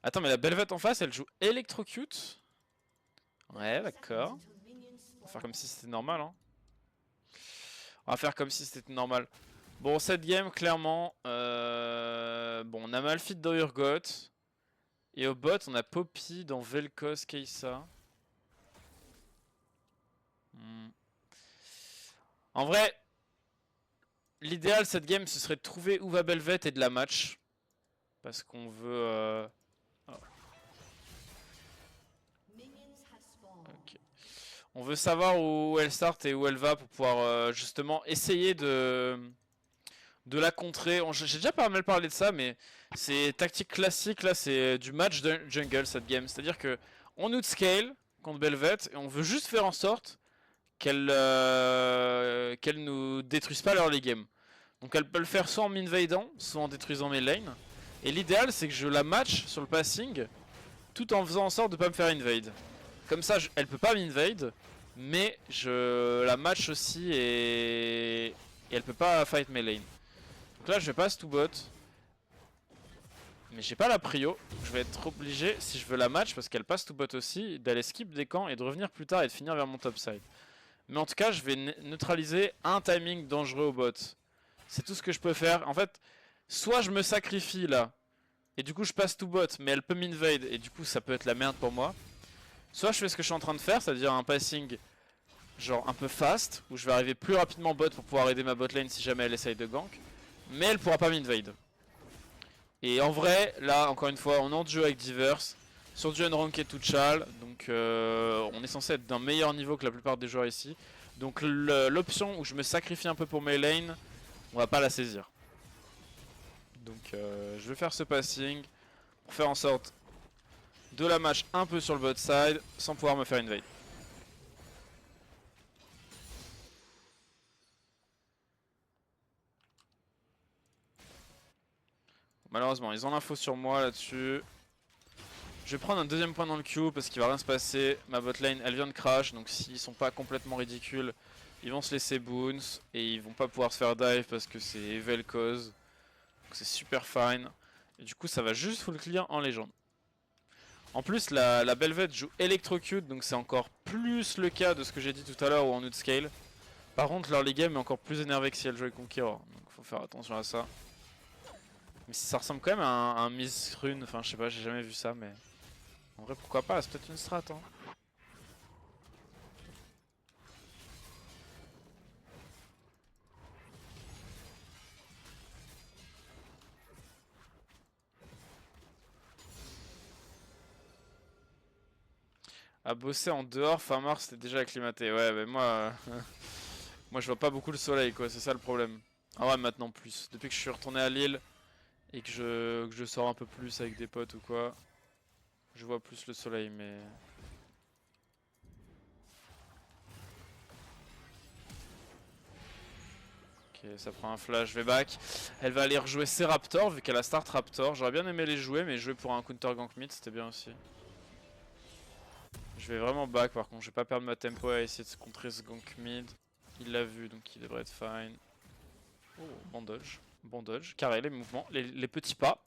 Attends, mais la Belvette en face, elle joue Electrocute. Ouais, d'accord. On va faire comme si c'était normal, hein. On va faire comme si c'était normal. Bon, cette game, clairement... Bon, on a Malphite dans Urgot. Et au bot, on a Poppy dans Vel'Koz, Kai'Sa. En vrai, l'idéal cette game, ce serait de trouver où va Belvette et de la match. Parce qu'on veut... oh, ok. On veut savoir où elle start et où elle va pour pouvoir justement essayer de la contrer. J'ai déjà pas mal parlé de ça, mais c'est tactique classique là, c'est du match jungle cette game. C'est-à-dire que on outscale contre Belvette et on veut juste faire en sorte qu'elle nous détruise pas leur game. Donc elle peut le faire soit en m'invadant, soit en détruisant mes lanes. Et l'idéal c'est que je la match sur le passing tout en faisant en sorte de pas me faire invade. Comme ça elle peut pas m'invade, mais je la match aussi et elle peut pas fight mes lanes. Donc là je vais passe tout bot. Mais j'ai pas la prio, je vais être obligé, si je veux la match, parce qu'elle passe tout bot aussi, d'aller skip des camps et de revenir plus tard et de finir vers mon top side. Mais en tout cas, je vais neutraliser un timing dangereux au bot. C'est tout ce que je peux faire. En fait, soit je me sacrifie là, et du coup je passe tout bot, mais elle peut m'invade, et du coup ça peut être la merde pour moi. Soit je fais ce que je suis en train de faire, c'est-à-dire un passing genre un peu fast, où je vais arriver plus rapidement bot pour pouvoir aider ma bot lane si jamais elle essaye de gank. Mais elle pourra pas m'invade. Et en vrai, là, encore une fois, on est en jeu avec Divers, sur du unranked tout chal, donc on est censé être d'un meilleur niveau que la plupart des joueurs ici. Donc l'option où je me sacrifie un peu pour mes lanes, on va pas la saisir. Donc je vais faire ce passing pour faire en sorte de la match un peu sur le bot side sans pouvoir me faire invade. Malheureusement, ils ont l'info sur moi là-dessus. Je vais prendre un deuxième point dans le queue parce qu'il va rien se passer. Ma botlane, elle vient de crash, donc s'ils sont pas complètement ridicules, ils vont se laisser boons et ils vont pas pouvoir se faire dive parce que c'est Vel'Koz. Donc c'est super fine. Et du coup, ça va juste full clear en légende. En plus, la Belvette joue Electrocute, donc c'est encore plus le cas de ce que j'ai dit tout à l'heure ou en outscale. Par contre, leur game est encore plus énervé que si elle jouait Conqueror, donc faut faire attention à ça. Mais ça ressemble quand même à un Miss Rune, enfin je sais pas, j'ai jamais vu ça, mais en vrai pourquoi pas, c'est peut-être une strat hein. À bosser en dehors, fin mars c'était déjà acclimaté. Ouais, mais moi, moi je vois pas beaucoup le soleil quoi, c'est ça le problème. Ah ouais, maintenant plus. Depuis que je suis retourné à Lille et que je sors un peu plus avec des potes ou quoi, je vois plus le soleil mais... Ok, ça prend un flash, je vais back. Elle va aller rejouer ses Raptors vu qu'elle a start Raptor. J'aurais bien aimé les jouer mais jouer pour un counter gank mid c'était bien aussi. Je vais vraiment back par contre, je vais pas perdre ma tempo à essayer de contrer ce gank mid. Il l'a vu donc il devrait être fine. Oh, bon dodge. Bon dodge. Carré les mouvements, les petits pas.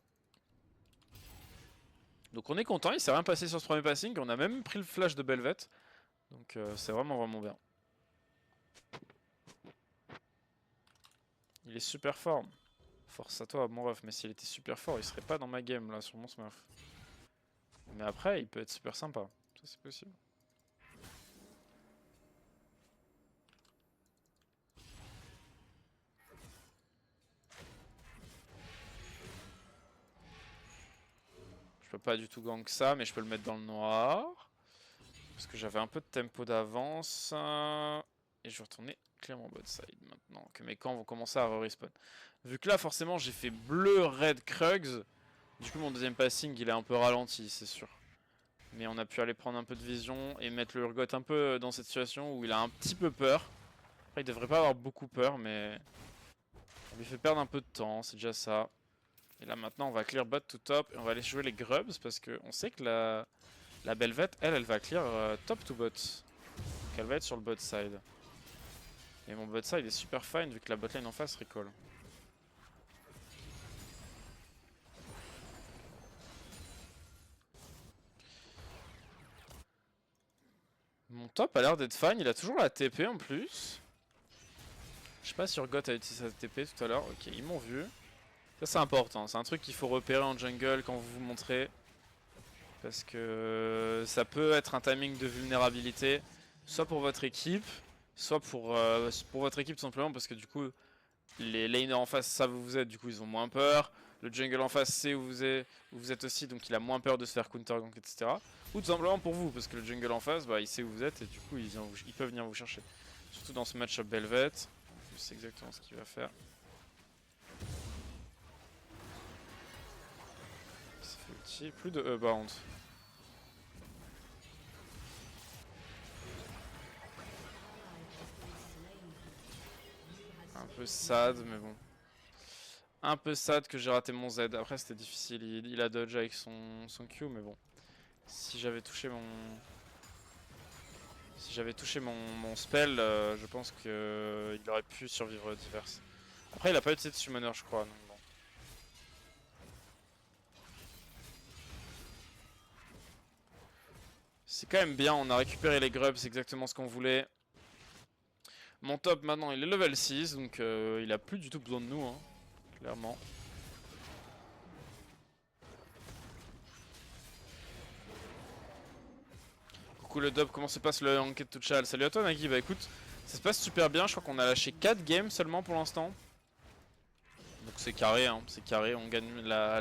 Donc on est content, il s'est rien passé sur ce premier passing. On a même pris le flash de Belvette. Donc c'est vraiment bien. Il est super fort. Force à toi mon ref, mais s'il était super fort, il serait pas dans ma game là sur mon smurf. Mais après, il peut être super sympa. Ça c'est possible. Je peux pas du tout gank ça, mais je peux le mettre dans le noir. Parce que j'avais un peu de tempo d'avance. Et je vais retourner clairement bot side maintenant. Que mes camps vont commencer à re-respawn. Vu que là, forcément, j'ai fait bleu, red, Krugs. Du coup, mon deuxième passing, il est un peu ralenti, c'est sûr. Mais on a pu aller prendre un peu de vision et mettre le Urgot un peu dans cette situation où il a un petit peu peur. Après, il devrait pas avoir beaucoup peur, mais... on lui fait perdre un peu de temps, c'est déjà ça. Et là, maintenant, on va clear bot to top et on va aller jouer les grubs parce qu'on sait que la Belvette, elle va clear top to bot. Donc elle va être sur le bot side. Et mon bot side est super fine vu que la botlane en face recall. Mon top a l'air d'être fine, il a toujours la TP en plus. Je sais pas si Urgot a utilisé sa TP tout à l'heure. Ok, ils m'ont vu. Ça c'est important, c'est un truc qu'il faut repérer en jungle quand vous vous montrez. Parce que ça peut être un timing de vulnérabilité, soit pour votre équipe, soit pour votre équipe tout simplement parce que du coup les laners en face savent où vous êtes, du coup ils ont moins peur. Le jungle en face sait où vous êtes aussi, donc il a moins peur de se faire counter gank, etc. Ou tout simplement pour vous, parce que le jungle en face, bah, il sait où vous êtes et du coup ils peuvent venir vous chercher. Surtout dans ce match-up Belvet, je sais exactement ce qu'il va faire. Ça fait ulti, plus de E-bound. Un peu sad, mais bon. Un peu sad que j'ai raté mon Z. Après, c'était difficile. Il a dodge avec son Q, mais bon. Si j'avais touché mon. Si j'avais touché mon spell, je pense qu'il aurait pu survivre diverse. Après, il a pas utilisé de summoner, je crois. Donc bon. C'est quand même bien. On a récupéré les grubs, c'est exactement ce qu'on voulait. Mon top maintenant, il est level 6, donc il a plus du tout besoin de nous, hein, clairement. Coucou le dub, comment se passe le enquête Tuchal? Salut à toi Nagui, bah écoute, ça se passe super bien, je crois qu'on a lâché 4 games seulement pour l'instant. Donc c'est carré, hein, c'est carré, on gagne la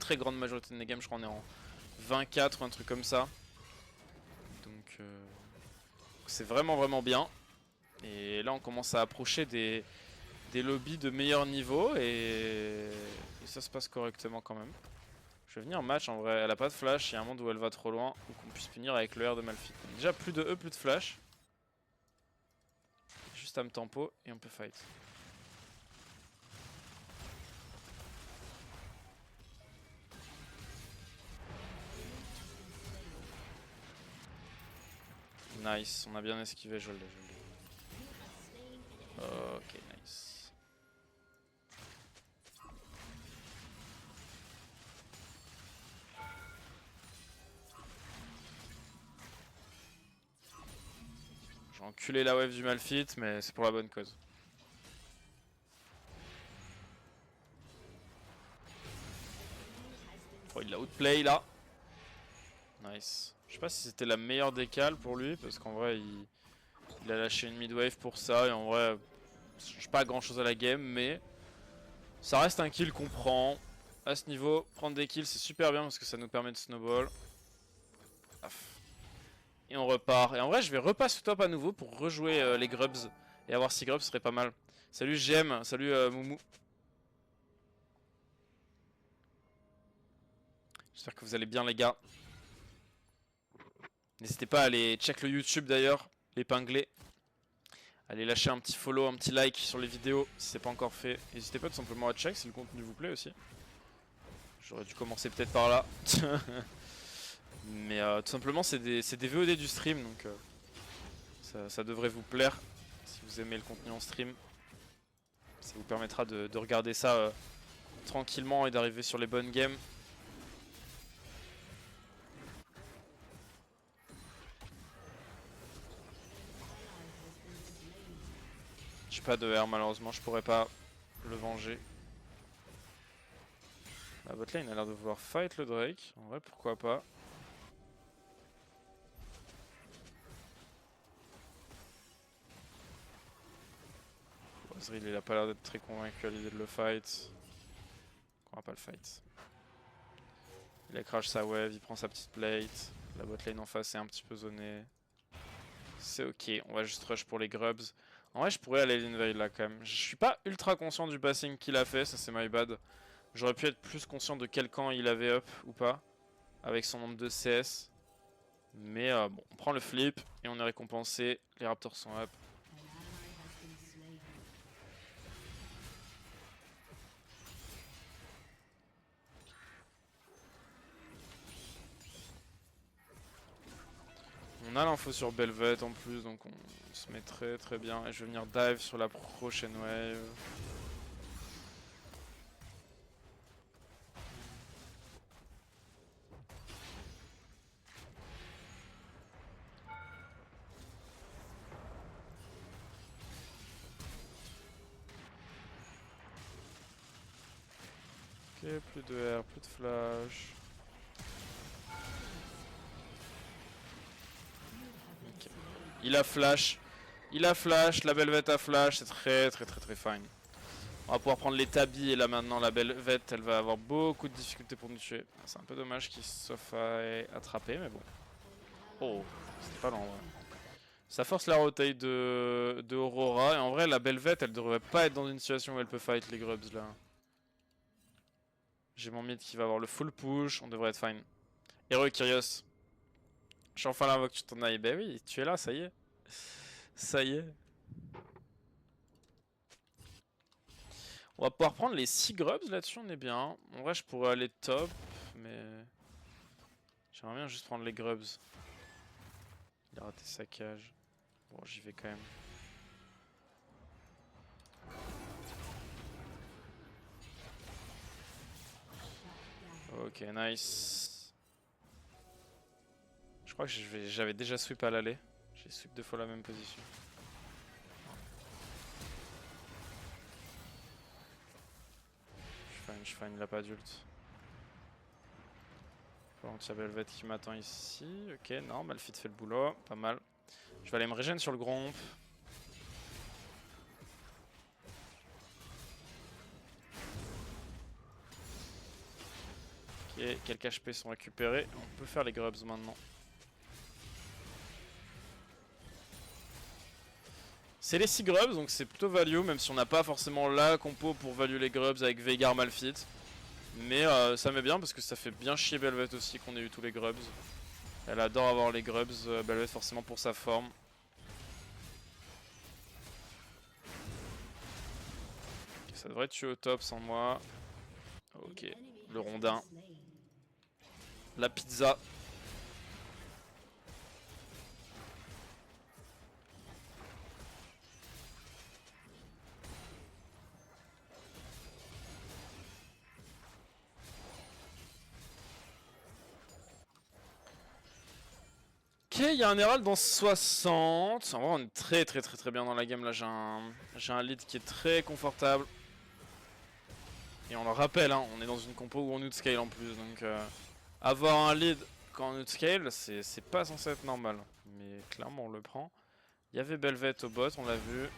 très grande majorité de mes games, je crois qu'on est en 24 ou un truc comme ça. Donc c'est vraiment vraiment bien. Et là on commence à approcher des lobbies de meilleur niveau et ça se passe correctement quand même. Je vais venir match en vrai, elle a pas de flash, il y a un monde où elle va trop loin, ou qu'on puisse punir avec le R de Malphite. Déjà plus de E, plus de flash. Juste à me tempo et on peut fight. Nice, on a bien esquivé, je l'ai. Ok, nice. J'ai enculé la wave du Malphite, mais c'est pour la bonne cause. Oh, il l'a outplay là. Nice. Je sais pas si c'était la meilleure décale pour lui, parce qu'en vrai, il a lâché une mid-wave pour ça, et en vrai, ça change pas grand chose à la game, mais ça reste un kill qu'on prend. À ce niveau, prendre des kills, c'est super bien, parce que ça nous permet de snowball. Et on repart. Et en vrai, je vais repasser top à nouveau pour rejouer les grubs, et avoir 6 grubs serait pas mal. Salut GM, salut Moumou. J'espère que vous allez bien les gars. N'hésitez pas à aller check le YouTube d'ailleurs, l'épingler. Allez lâcher un petit follow, un petit like sur les vidéos si c'est pas encore fait. N'hésitez pas tout simplement à check si le contenu vous plaît aussi. J'aurais dû commencer peut-être par là. Mais tout simplement c'est des VOD du stream donc ça devrait vous plaire si vous aimez le contenu en stream. Ça vous permettra de regarder ça tranquillement et d'arriver sur les bonnes games. J'ai pas de R malheureusement, je pourrais pas le venger. La botlane a l'air de vouloir fight le Drake, en vrai pourquoi pas. Ezreal il a pas l'air d'être très convaincu à l'idée de le fight. On va pas le fight. Il a crash sa wave, il prend sa petite plate. La botlane en face est un petit peu zonée. C'est ok, on va juste rush pour les grubs. En vrai je pourrais aller l'invade là quand même. Je suis pas ultra conscient du passing qu'il a fait, ça c'est my bad. J'aurais pu être plus conscient de quel camp il avait up ou pas. Avec son nombre de CS. Mais bon, on prend le flip et on est récompensé. Les raptors sont up. On a l'info sur Belvet en plus, donc on se met très très bien. Et je vais venir dive sur la prochaine wave. Ok, plus de R, plus de flash. Okay. Il a flash. Il a flash, la Belvette a flash, c'est très fine. On va pouvoir prendre les tabis et là maintenant la Belvette elle va avoir beaucoup de difficultés pour nous tuer. C'est un peu dommage qu'il se fasse attraper mais bon. Oh, c'était pas loin ouais. Ça force la rotate de Aurora et en vrai la Belvette elle devrait pas être dans une situation où elle peut fight les grubs là. J'ai mon mid qui va avoir le full push, on devrait être fine. Héros Kyrios. Je suis enfin là avant que tu t'en ailles. Ben oui, tu es là, ça y est. Ça y est. On va pouvoir prendre les 6 grubs là-dessus, on est bien. En vrai, je pourrais aller top, mais j'aimerais bien juste prendre les grubs. Il a raté sa cage. Bon, j'y vais quand même. Ok, nice. Je crois que j'avais déjà sweep à l'aller. J'ai sweep 2 fois la même position. Je suis fine, il a pas d'ult. Par contre, il y a Belvette qui m'attend ici. Ok, non, Malphite fait le boulot, pas mal. Je vais aller me régénérer sur le gromp. Ok, quelques HP sont récupérés. On peut faire les grubs maintenant. C'est les 6 grubs, donc c'est plutôt value, même si on n'a pas forcément la compo pour value les grubs avec Veigar Malphite. Mais ça met bien parce que ça fait bien chier Belvette aussi qu'on ait eu tous les grubs. Elle adore avoir les grubs, Belvette forcément pour sa forme. Okay, ça devrait tuer au top sans moi. Ok, le rondin. La pizza. Ok, il y a un Herald dans 60. En vrai, on est très bien dans la game. Là, j'ai un lead qui est très confortable. Et on le rappelle, hein, on est dans une compo où on outscale en plus. Donc, avoir un lead quand on outscale, c'est pas censé être normal. Mais clairement, on le prend. Il y avait Belvette au bot, on l'a vu.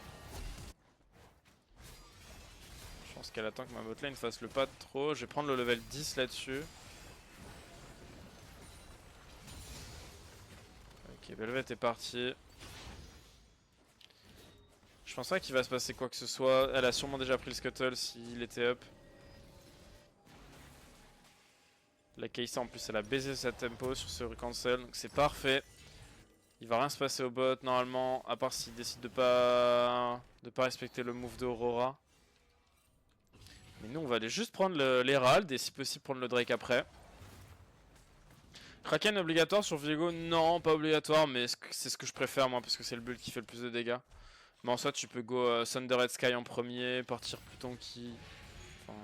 Je pense qu'elle attend que ma botlane fasse le pas trop. Je vais prendre le level 10 là-dessus. Ok, Belvette est parti. Je pense pas qu'il va se passer quoi que ce soit. Elle a sûrement déjà pris le scuttle s'il était up. La Kai'Sa en plus elle a baisé sa tempo sur ce cancel, donc c'est parfait. Il va rien se passer au bot normalement, à part s'il décide de pas respecter le move d'Aurora. Mais nous on va aller juste prendre l'Herald et si possible prendre le Drake après. Kraken obligatoire sur Viego? Non, pas obligatoire, mais c'est ce que je préfère moi parce que c'est le build qui fait le plus de dégâts. Mais en soi tu peux go Thunder Red Sky en premier, partir plus tanky. Enfin...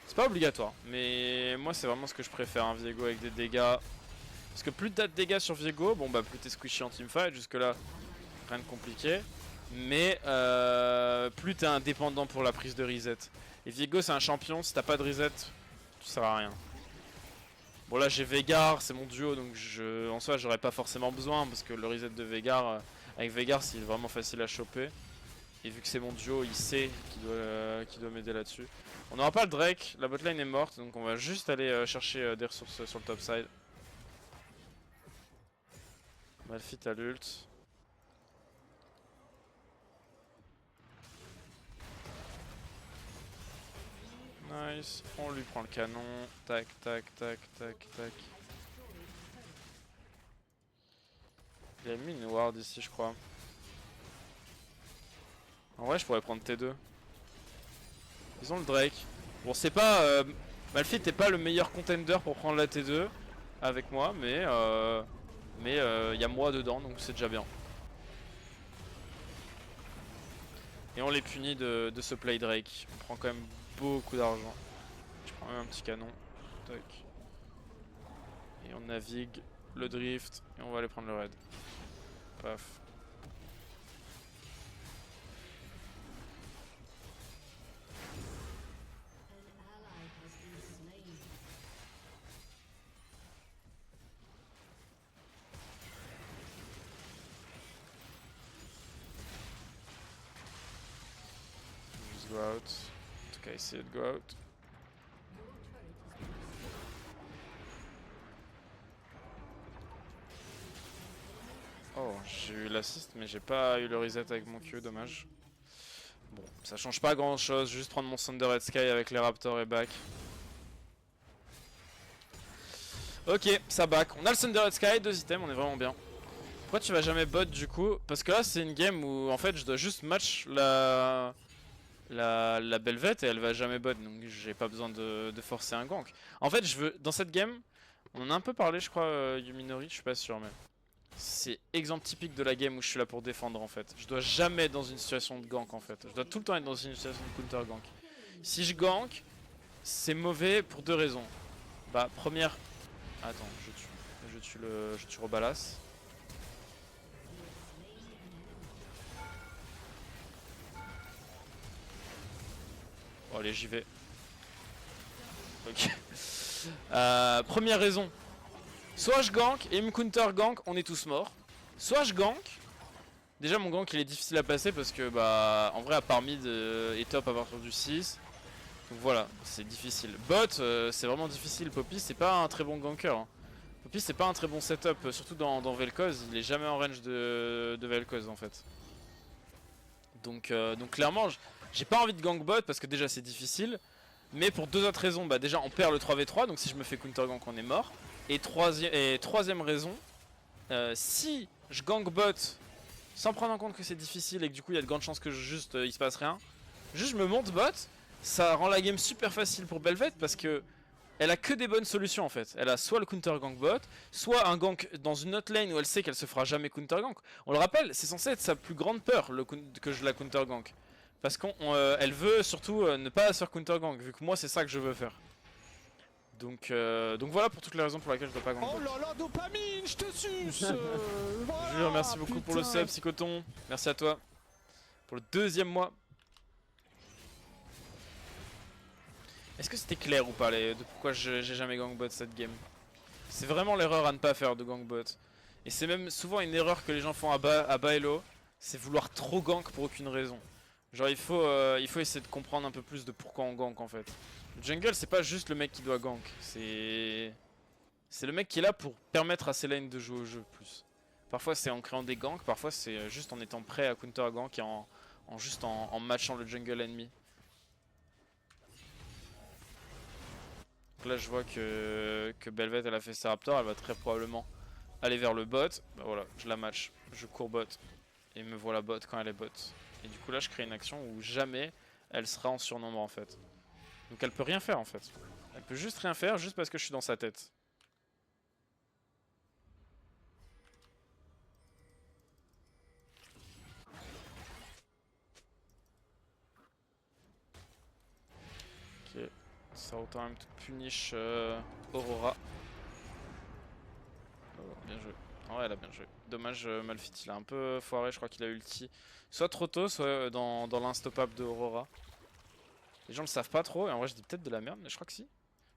C'est pas obligatoire, mais moi c'est vraiment ce que je préfère, un Viego avec des dégâts. Parce que plus t'as de dégâts sur Viego, bon bah plus t'es squishy en teamfight, jusque là rien de compliqué. Mais plus t'es indépendant pour la prise de reset. Et Viego c'est un champion, si t'as pas de reset, tu sers à rien. Bon là j'ai Veigar, c'est mon duo donc en soi j'aurais pas forcément besoin parce que le reset de Veigar, avec Veigar c'est vraiment facile à choper. Et vu que c'est mon duo, il sait qu'il doit m'aider là-dessus. On n'aura pas le Drake, la botlane est morte donc on va juste aller chercher des ressources sur le top side. Malphite à l'ult. Nice, on lui prend le canon. Tac, tac, tac, tac, tac. Il a mis une ward ici, je crois. En vrai, je pourrais prendre T2. Ils ont le Drake. Bon, c'est pas. Malphite n'est pas le meilleur contender pour prendre la T2 avec moi, mais il y a moi dedans, donc c'est déjà bien. Et on les punit de ce play Drake. On prend quand même beaucoup d'argent. Je prends même un petit canon. Tac. Et on navigue le drift et on va aller prendre le raid. Paf. go out. En tout cas, essayer de go out. Oh, j'ai eu l'assist, mais j'ai pas eu le reset avec mon Q, dommage. Bon, ça change pas grand chose, juste prendre mon Thunder Red Sky avec les Raptors et back. Ok, ça back. On a le Thunder Red Sky, 2 items, on est vraiment bien. Pourquoi tu vas jamais bot du coup? Parce que là, c'est une game où en fait je dois juste match la Belvet et elle va jamais bot, donc j'ai pas besoin de forcer un gank. En fait, je veux dans cette game, on en a un peu parlé, je crois, Yuminori, je suis pas sûr, mais c'est exemple typique de la game où je suis là pour défendre en fait. Je dois jamais être dans une situation de gank en fait. Je dois tout le temps être dans une situation de counter gank. Si je gank, c'est mauvais pour 2 raisons. Bah, première. Attends, je tue Robalas. Bon, allez, j'y vais. Ok. Première raison. Soit je gank et il me counter gank, on est tous morts. Soit je gank. Déjà mon gank il est difficile à passer parce que bah en vrai à part mid et top à partir du 6. Donc voilà, c'est difficile. Bot c'est vraiment difficile. Poppy c'est pas un très bon ganker. Hein. Poppy c'est pas un très bon setup, surtout dans Vel'Koz, il est jamais en range de Vel'Koz en fait. Donc clairement j'ai pas envie de gank bot parce que déjà c'est difficile. Mais pour 2 autres raisons, bah déjà on perd le 3v3, donc si je me fais counter gank on est mort. Et troisième raison, si je gank bot sans prendre en compte que c'est difficile et que du coup il y a de grandes chances que il se passe rien, juste je me monte bot, ça rend la game super facile pour Belvet parce que elle a que des bonnes solutions en fait. Elle a soit le counter gank bot, soit un gank dans une autre lane où elle sait qu'elle se fera jamais counter gank. On le rappelle, c'est censé être sa plus grande peur que je la counter gank. Parce qu'elle veut surtout ne pas se faire counter gank, vu que moi c'est ça que je veux faire. Donc voilà pour toutes les raisons pour lesquelles je dois pas gank. Oh là là, dopamine, je te suce. Voilà, Jure, merci beaucoup pour le sub, Psychoton. Merci à toi. Pour le 2e mois. Est-ce que c'était clair ou pas de pourquoi j'ai jamais gank bot cette game? C'est vraiment l'erreur à ne pas faire de gank bot. Et c'est même souvent une erreur que les gens font à bas elo. C'est vouloir trop gank pour aucune raison. Genre il faut essayer de comprendre un peu plus de pourquoi on gank en fait. Le jungle c'est pas juste le mec qui doit gank, c'est le mec qui est là pour permettre à ses lanes de jouer au jeu plus. Parfois c'est en créant des ganks, parfois c'est juste en étant prêt à counter gank et en matchant le jungle ennemi. Donc là je vois que Belvet elle a fait sa Raptor, elle va très probablement aller vers le bot. Bah voilà, je la match, je cours bot et me voilà bot quand elle est bot. Et du coup là je crée une action où jamais elle sera en surnombre en fait. Donc elle peut rien faire en fait. Elle peut juste rien faire juste parce que je suis dans sa tête. Ok. Ça time to punish Aurora. Oh, bien joué. Ouais, elle a bien joué. Dommage, Malphite il a un peu foiré, je crois qu'il a ulti. Soit trop tôt, soit dans l'instoppable de Aurora. Les gens le savent pas trop, et en vrai je dis peut-être de la merde, mais je crois que si.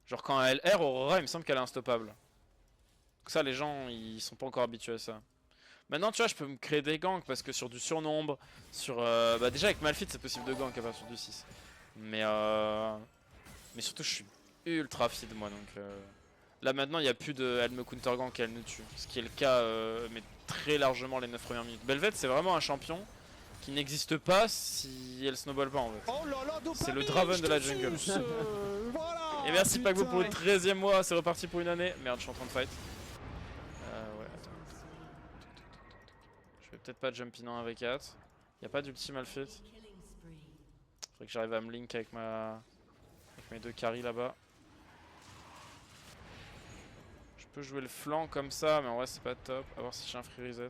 Genre quand elle erre Aurora, il me semble qu'elle est instoppable. Donc ça les gens ils sont pas encore habitués à ça. Maintenant tu vois je peux me créer des ganks parce que sur du surnombre, bah déjà avec Malphite c'est possible de gank à partir du 6. Mais surtout je suis ultra feed moi donc là maintenant il n'y a plus de elle me counter gank et elle nous tue. Ce qui est le cas mais très largement les 9 premières minutes. Belvet c'est vraiment un champion qui n'existe pas si elle snowball pas en fait. Oh là là, c'est le Draven de la jungle. Voilà, et merci Pago pour le 13e mois, c'est reparti pour une année. Merde je suis en train de fight. Ouais attends. Je vais peut-être pas jump in en AV4. Y'a pas d'ulti Malphite. Faudrait que j'arrive à me link avec mes 2 carries là-bas. Je peux jouer le flanc comme ça, mais en vrai c'est pas top. A voir si j'ai un free reset.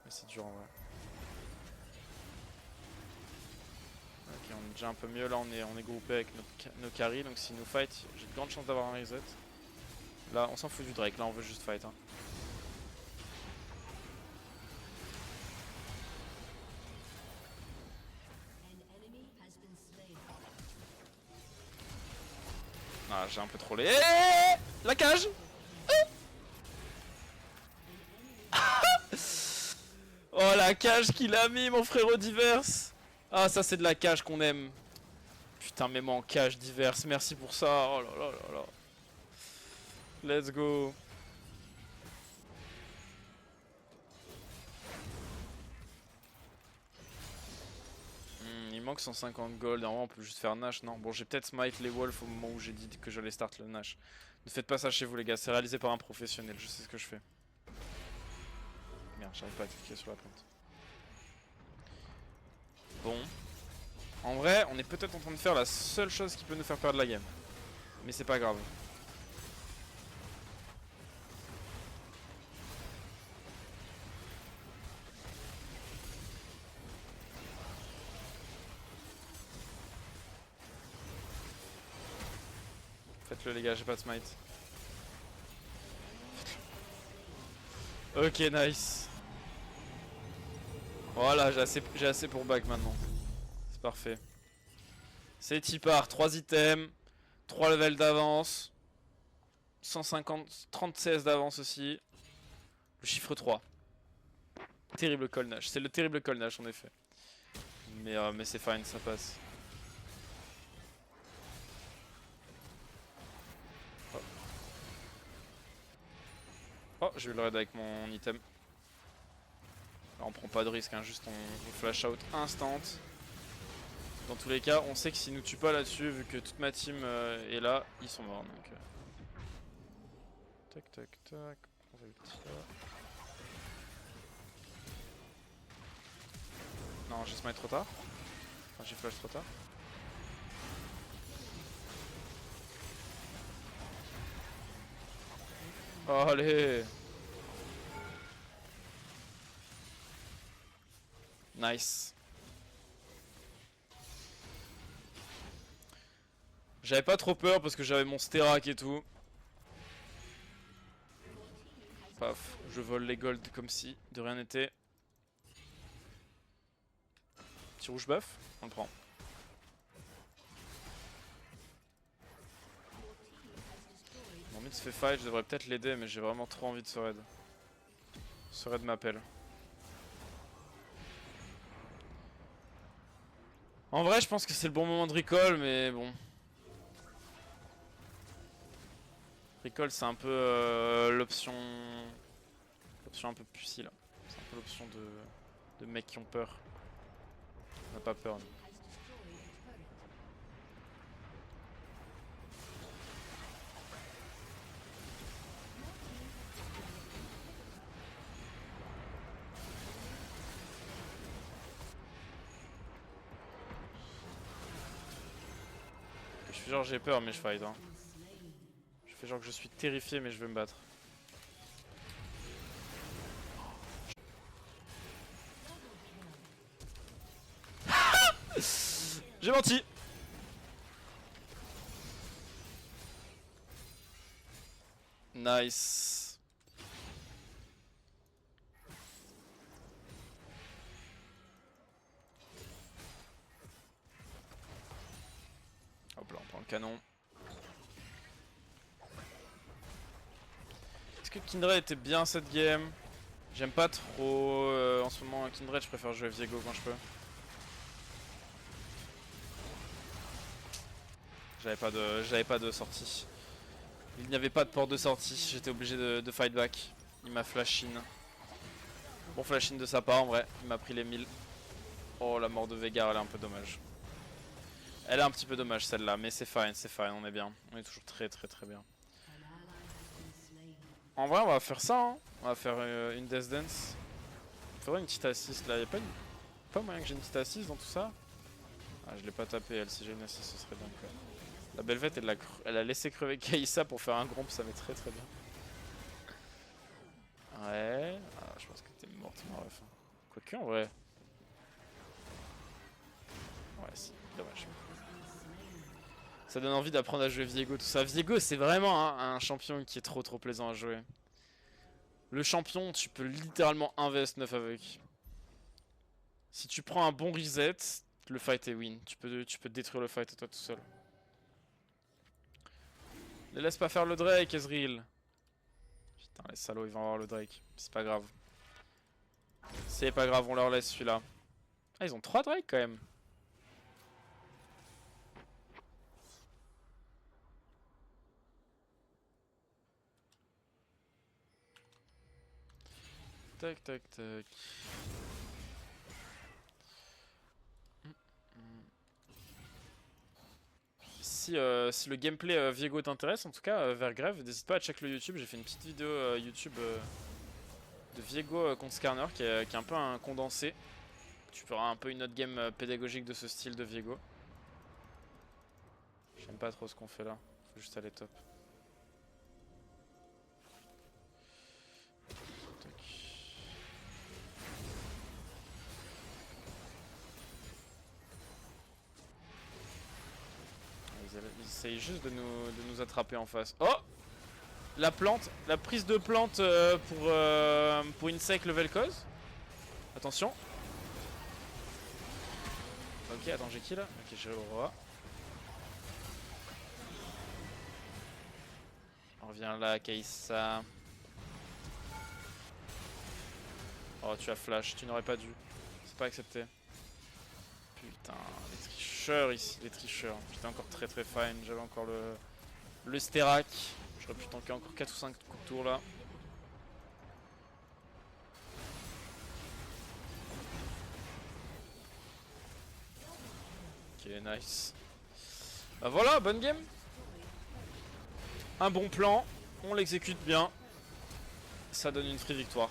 Mais c'est dur en vrai. Ok, on est déjà un peu mieux là, on est groupé avec nos carries, donc s'ils nous fight, j'ai de grandes chances d'avoir un reset. Là, on s'en fout du Drake, là on veut juste fight. Hein. Ah, j'ai un peu trollé. La cage. Oh la cage qu'il a mis mon frérot Diverse. Ah, ça c'est de la cage qu'on aime. Putain, mets-moi en cage diverse, merci pour ça. Oh là là là là. Let's go. Il manque 150 gold, en vrai on peut juste faire Nash, non? Bon, j'ai peut-être smite les wolves au moment où j'ai dit que j'allais start le Nash. Ne faites pas ça chez vous les gars, c'est réalisé par un professionnel, je sais ce que je fais. Merde, j'arrive pas à cliquer sur la plante. Bon. En vrai, on est peut-être en train de faire la seule chose qui peut nous faire perdre la game. Mais c'est pas grave. Faites-le les gars, j'ai pas de smite. Ok, nice. Voilà, j'ai assez pour back maintenant. C'est parfait. C'est Tipar, 3 items, 3 levels d'avance, 150, 30 CS d'avance aussi. Le chiffre 3. Terrible call Nash. C'est le terrible call Nash en effet. Mais c'est fine, ça passe. Oh, oh j'ai eu le raid avec mon item. Là on prend pas de risque, hein, juste on flash out instant. Dans tous les cas, on sait que s'ils nous tuent pas là-dessus, vu que toute ma team est là, ils sont morts. Donc, tac tac tac, on va ulti là. Non, j'ai smite trop tard. Enfin, j'ai flash trop tard. Oh, allez! Nice. J'avais pas trop peur parce que j'avais mon Sterak et tout. Paf, je vole les golds comme si de rien n'était. Petit rouge buff, on le prend. Mon mid se fait fight, je devrais peut-être l'aider mais j'ai vraiment trop envie de ce raid. Ce raid m'appelle. En vrai je pense que c'est le bon moment de recall mais bon. Recall c'est un peu l'option un peu pucie là. C'est un peu l'option de mecs qui ont peur. On n'a pas peur. Nous. Je fais genre j'ai peur mais je fight hein. Je fais genre que je suis terrifié mais je veux me battre. J'ai menti. Nice. Hop là, on prend le canon. Est-ce que Kindred était bien cette game? J'aime pas trop en ce moment Kindred, je préfère jouer Viego quand je peux. J'avais pas de sortie. Il n'y avait pas de porte de sortie, j'étais obligé de fight back. Il m'a flash in. Bon flash in de sa part en vrai, il m'a pris les 1000. Oh la mort de Veigar elle est un peu dommage. Elle est un petit peu dommage celle-là, mais c'est fine, on est bien. On est toujours très bien. En vrai on va faire ça, hein. On va faire une Death Dance. Il faudrait une petite assist là, y'a pas moyen que j'ai une petite assist dans tout ça? Ah je l'ai pas tapé elle, si j'ai une assist ce serait bien quoi. La Belvette elle a laissé crever Kaïssa pour faire un gromp, ça m'est très bien. Ouais, ah, je pense que t'es morte ma ref. Quoique en vrai. Ouais si, dommage. Ça donne envie d'apprendre à jouer Viego tout ça. Viego c'est vraiment un champion qui est trop plaisant à jouer. Le champion tu peux littéralement 1vs9 avec. Si tu prends un bon reset, le fight est win. Tu peux détruire le fight à toi tout seul. Ne laisse pas faire le Drake, Ezreal. Putain, les salauds, ils vont avoir le Drake. C'est pas grave. C'est pas grave, on leur laisse celui-là. Ah, ils ont 3 Drake quand même. Tac tac tac. Si le gameplay Viego t'intéresse, en tout cas, Vergrave, n'hésite pas à check le YouTube. J'ai fait une petite vidéo YouTube de Viego contre Skarner qui est un peu un condensé. Tu feras un peu une autre game pédagogique de ce style de Viego. J'aime pas trop ce qu'on fait là. Faut juste aller top. Tac. Ils essayent juste de nous attraper en face. Oh! La plante, la prise de plante pour Insec level cause. Attention. Ok, attends, j'ai qui là? Ok, j'ai Aurora. On revient là, Kai'Sa. Oh, tu as flash, tu n'aurais pas dû. C'est pas accepté. Putain, les tricheurs ici, les tricheurs. J'étais encore très fine, j'avais encore le Sterak. J'aurais pu tanker encore 4 ou 5 coups de tour là. Ok, nice. Bah voilà, bonne game. Un bon plan, on l'exécute bien. Ça donne une free victoire.